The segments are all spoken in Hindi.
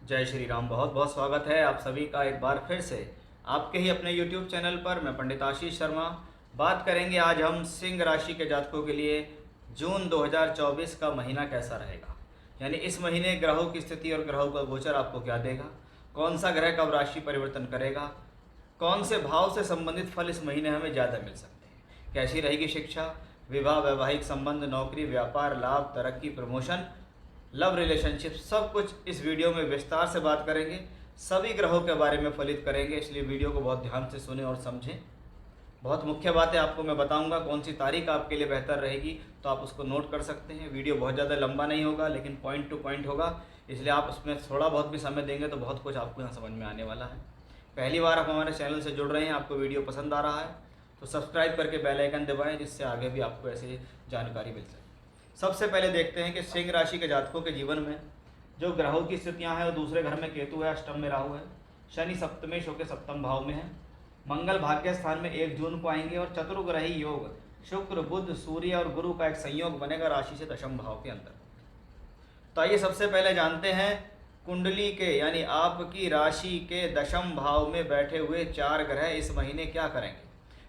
जय श्री राम। बहुत बहुत स्वागत है आप सभी का एक बार फिर से आपके ही अपने YouTube चैनल पर। मैं पंडित आशीष शर्मा। बात करेंगे आज हम सिंह राशि के जातकों के लिए जून 2024 का महीना कैसा रहेगा, यानी इस महीने ग्रहों की स्थिति और ग्रहों का गोचर आपको क्या देगा, कौन सा ग्रह कब राशि परिवर्तन करेगा, कौन से भाव से संबंधित फल इस महीने हमें ज़्यादा मिल सकते हैं, कैसी रहेगी शिक्षा, विवाह, वैवाहिक संबंध, नौकरी, व्यापार, लाभ, तरक्की, प्रमोशन, लव रिलेशनशिप, सब कुछ इस वीडियो में विस्तार से बात करेंगे। सभी ग्रहों के बारे में फलित करेंगे, इसलिए वीडियो को बहुत ध्यान से सुनें और समझें। बहुत मुख्य बात है, आपको मैं बताऊंगा कौन सी तारीख आपके लिए बेहतर रहेगी, तो आप उसको नोट कर सकते हैं। वीडियो बहुत ज़्यादा लंबा नहीं होगा, लेकिन पॉइंट टू पॉइंट होगा, इसलिए आप उसमें थोड़ा बहुत भी समय देंगे तो बहुत कुछ आपको यहाँ समझ में आने वाला है। पहली बार आप हमारे चैनल से जुड़ रहे हैं, आपको वीडियो पसंद आ रहा है तो सब्सक्राइब करके बेल आइकन दबाएं, जिससे आगे भी आपको ऐसी जानकारी मिल सके। सबसे पहले देखते हैं कि सिंह राशि के जातकों के जीवन में जो ग्रहों की स्थितियां हैं, वो दूसरे घर में केतु है, अष्टम में राहु है, शनि सप्तमेश होकर सप्तम भाव में है, मंगल भाग्य स्थान में 1 जून को आएंगे और चतुर्ग्रही योग शुक्र, बुध, सूर्य और गुरु का एक संयोग बनेगा राशि से दशम भाव के अंदर। तो आइए सबसे पहले जानते हैं कुंडली के यानी आपकी राशि के दशम भाव में बैठे हुए 4 ग्रह इस महीने क्या करेंगे,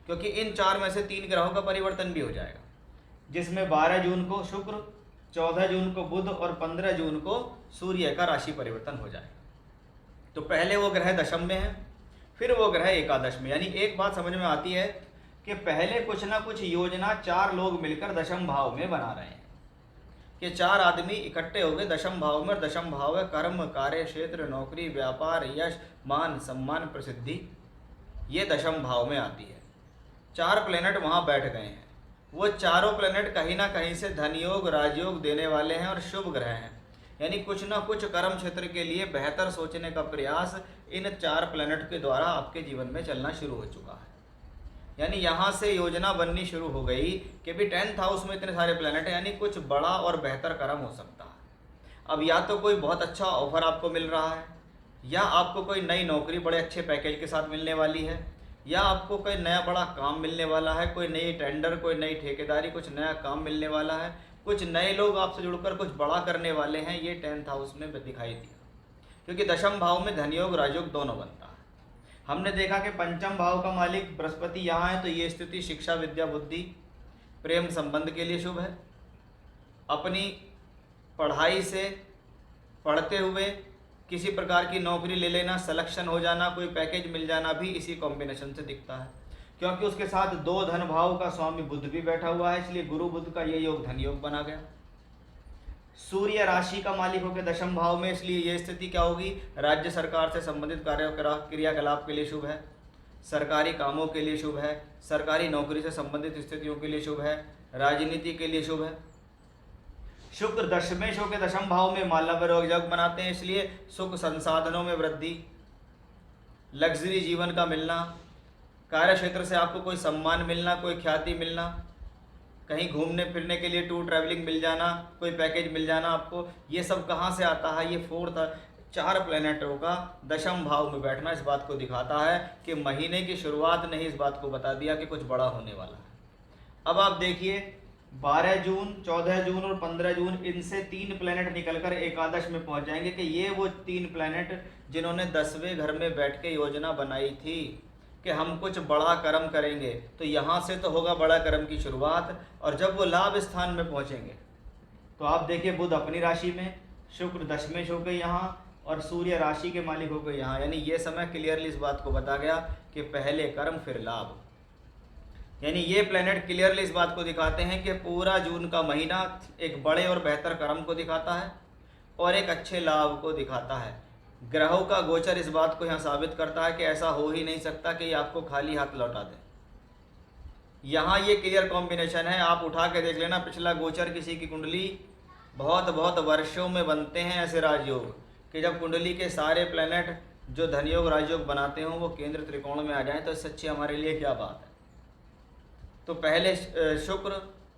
क्योंकि इन 4 में से 3 ग्रहों का परिवर्तन भी हो जाएगा, जिसमें 12 जून को शुक्र, 14 जून को बुध और 15 जून को सूर्य का राशि परिवर्तन हो जाएगा। तो पहले वो ग्रह दशम में है, फिर वो ग्रह एकादश में। यानी एक बात समझ में आती है कि पहले कुछ ना कुछ योजना 4 लोग मिलकर दशम भाव में बना रहे हैं, कि 4 आदमी इकट्ठे हो गए दशम भाव में। दशम भाव है कर्म, कार्य क्षेत्र, नौकरी, व्यापार, यश, मान, सम्मान, प्रसिद्धि, ये दशम भाव में आती है। 4 प्लेनेट वहाँ बैठ गए हैं। वो चारों प्लेनेट कहीं ना कहीं से धनयोग, राजयोग देने वाले हैं और शुभ ग्रह हैं, यानी कुछ ना कुछ कर्म क्षेत्र के लिए बेहतर सोचने का प्रयास इन 4 प्लेनेट के द्वारा आपके जीवन में चलना शुरू हो चुका है। यानी यहाँ से योजना बननी शुरू हो गई कि भी 10th हाउस में इतने सारे प्लेनेट हैं, यानी कुछ बड़ा और बेहतर कर्म हो सकता है। अब या तो कोई बहुत अच्छा ऑफर आपको मिल रहा है, या आपको कोई नई नौकरी बड़े अच्छे पैकेज के साथ मिलने वाली है, या आपको कोई नया बड़ा काम मिलने वाला है, कोई नई टेंडर, कोई नई ठेकेदारी, कुछ नया काम मिलने वाला है, कुछ नए लोग आपसे जुड़कर कुछ बड़ा करने वाले हैं। ये 10th हाउस में दिखाई दिया, क्योंकि दशम भाव में धनयोग, राजयोग दोनों बनता है। हमने देखा कि पंचम भाव का मालिक बृहस्पति यहाँ है, तो ये स्थिति शिक्षा, विद्या, बुद्धि, प्रेम संबंध के लिए शुभ है। अपनी पढ़ाई से पढ़ते हुए किसी प्रकार की नौकरी ले लेना, सिलेक्शन हो जाना, कोई पैकेज मिल जाना भी इसी कॉम्बिनेशन से दिखता है, क्योंकि उसके साथ 2 धन भाव का स्वामी बुध भी बैठा हुआ है, इसलिए गुरु बुध का ये योग धन योग बना गया। सूर्य राशि का मालिक होकर दशम भाव में, इसलिए ये स्थिति क्या होगी, राज्य सरकार से संबंधित क्रियाकलाप के लिए शुभ है, सरकारी कामों के लिए शुभ है, सरकारी नौकरी से संबंधित स्थितियों के लिए शुभ है, राजनीति के लिए शुभ है। शुक्र दशमेश होकर दशम भाव में मालव योग बनाते हैं, इसलिए सुख संसाधनों में वृद्धि, लग्जरी जीवन का मिलना, कार्य क्षेत्र से आपको कोई सम्मान मिलना, कोई ख्याति मिलना, कहीं घूमने फिरने के लिए टूर ट्रैवलिंग मिल जाना, कोई पैकेज मिल जाना आपको, ये सब कहाँ से आता है, ये 4 प्लैनेटों का दशम भाव में बैठना इस बात को दिखाता है कि महीने की शुरुआत ने ही इस बात को बता दिया कि कुछ बड़ा होने वाला है। अब आप देखिए 12 जून, 14 जून और 15 जून, इनसे 3 प्लैनेट निकलकर एकादश में पहुंच जाएंगे कि ये वो 3 प्लैनेट जिन्होंने 10वें घर में बैठ के योजना बनाई थी कि हम कुछ बड़ा कर्म करेंगे, तो यहाँ से तो होगा बड़ा कर्म की शुरुआत। और जब वो लाभ स्थान में पहुँचेंगे तो आप देखिए बुध अपनी राशि में, शुक्र दशमेश हो गए यहाँ, और सूर्य राशि के मालिक हो गए यहाँ। यानी ये समय क्लियरली इस बात को बता गया कि पहले कर्म फिर लाभ। यानी ये प्लेनेट क्लियरली इस बात को दिखाते हैं कि पूरा जून का महीना एक बड़े और बेहतर कर्म को दिखाता है और एक अच्छे लाभ को दिखाता है। ग्रहों का गोचर इस बात को यहाँ साबित करता है कि ऐसा हो ही नहीं सकता कि ये आपको खाली हाथ लौटा दे। यहाँ ये क्लियर कॉम्बिनेशन है, आप उठा के देख लेना पिछला गोचर किसी की कुंडली, बहुत बहुत वर्षों में बनते हैं ऐसे राजयोग कि जब कुंडली के सारे प्लेनेट जो धनयोग, राजयोग बनाते हों वो केंद्र त्रिकोण में आ जाएं, तो इससे अच्छी हमारे लिए क्या बात है। तो पहले शुक्र,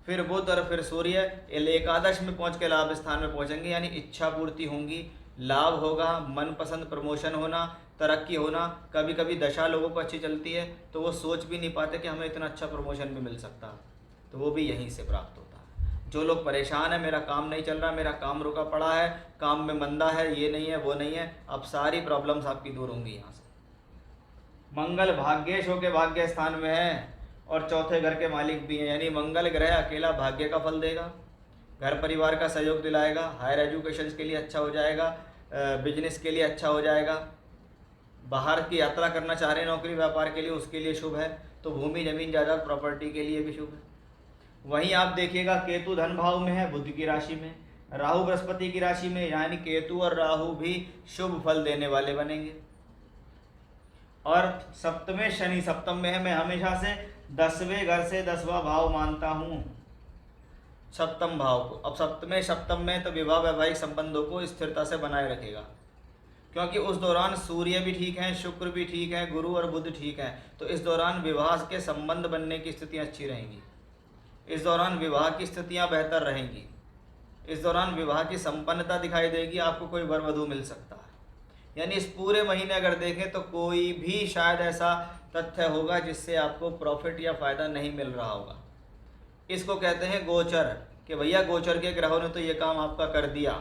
फिर बुध और फिर सूर्य एकादश में पहुंच के लाभ स्थान में पहुंचेंगे, यानी इच्छा पूर्ति होंगी, लाभ होगा, मनपसंद प्रमोशन होना, तरक्की होना। कभी कभी दशा लोगों को अच्छी चलती है तो वो सोच भी नहीं पाते कि हमें इतना अच्छा प्रमोशन भी मिल सकता, तो वो भी यहीं से प्राप्त होता है। जो लोग परेशान है, मेरा काम नहीं चल रहा, मेरा काम रुका पड़ा है, काम में मंदा है, ये नहीं है, वो नहीं है, अब सारी प्रॉब्लम्स आपकी दूर होंगी यहाँ से। मंगल भाग्येश होके भाग्य स्थान में है और चौथे घर के मालिक भी हैं, यानी मंगल ग्रह अकेला भाग्य का फल देगा, घर परिवार का सहयोग दिलाएगा, हायर एजुकेशन के लिए अच्छा हो जाएगा, बिजनेस के लिए अच्छा हो जाएगा, बाहर की यात्रा करना चाह रहे हैं नौकरी व्यापार के लिए, उसके लिए शुभ है, तो भूमि जमीन जायदाद प्रॉपर्टी के लिए भी शुभ है। वहीं आप देखिएगा केतु धन भाव में है, बुध की राशि में, राहु बृहस्पति की राशि में, यानी केतु और राहु भी शुभ फल देने वाले बनेंगे। और सप्तमें शनि सप्तम में है, मैं हमेशा से 10वें घर से 10वां भाव मानता हूँ सप्तम भाव को। अब सप्तम में तो विवाह वैवाहिक संबंधों को स्थिरता से बनाए रखेगा, क्योंकि उस दौरान सूर्य भी ठीक है, शुक्र भी ठीक है, गुरु और बुध ठीक है, तो इस दौरान विवाह के संबंध बनने की स्थितियाँ अच्छी रहेंगी, इस दौरान विवाह की स्थितियाँ बेहतर रहेंगी, इस दौरान विवाह की संपन्नता दिखाई देगी, आपको कोई वर वधू मिल सकता है। यानी इस पूरे महीने अगर देखें तो कोई भी शायद ऐसा तथ्य होगा जिससे आपको प्रॉफिट या फ़ायदा नहीं मिल रहा होगा। इसको कहते हैं गोचर, कि भैया गोचर के ग्रहों ने तो ये काम आपका कर दिया,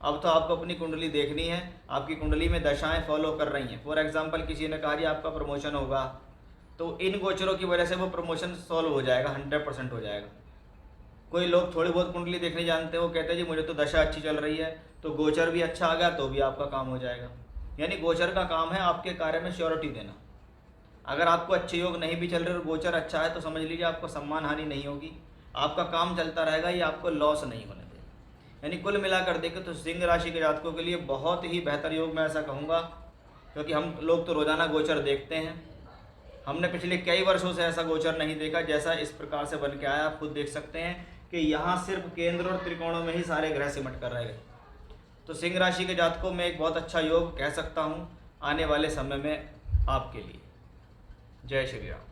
अब तो आपको अपनी कुंडली देखनी है, आपकी कुंडली में दशाएं फॉलो कर रही हैं। फॉर एग्जांपल किसी ने कहा जी आपका प्रमोशन होगा, तो इन गोचरों की वजह से वो प्रमोशन सॉल्व हो जाएगा, 100% हो जाएगा। कोई लोग थोड़ी बहुत कुंडली देखने जानते हैं, वो कहते हैं जी मुझे तो दशा अच्छी चल रही है, तो गोचर भी अच्छा आ गया तो भी आपका काम हो जाएगा। यानी गोचर का काम है आपके कार्य में श्योरिटी देना। अगर आपको अच्छे योग नहीं भी चल रहे और गोचर अच्छा है तो समझ लीजिए आपको सम्मान हानि नहीं होगी, आपका काम चलता रहेगा, ये आपको लॉस नहीं होने देगा। यानी कुल मिलाकर देखें तो सिंह राशि के जातकों के लिए बहुत ही बेहतर योग मैं ऐसा कहूँगा, क्योंकि हम लोग तो रोज़ाना गोचर देखते हैं, हमने पिछले कई वर्षों से ऐसा गोचर नहीं देखा जैसा इस प्रकार से बन के आया। आप खुद देख सकते हैं कि यहाँ सिर्फ केंद्र और त्रिकोणों में ही सारे ग्रह सिमट कर रह गए। तो सिंह राशि के जातकों में एक बहुत अच्छा योग कह सकता हूँ आने वाले समय में आपके लिए। जय श्री राम।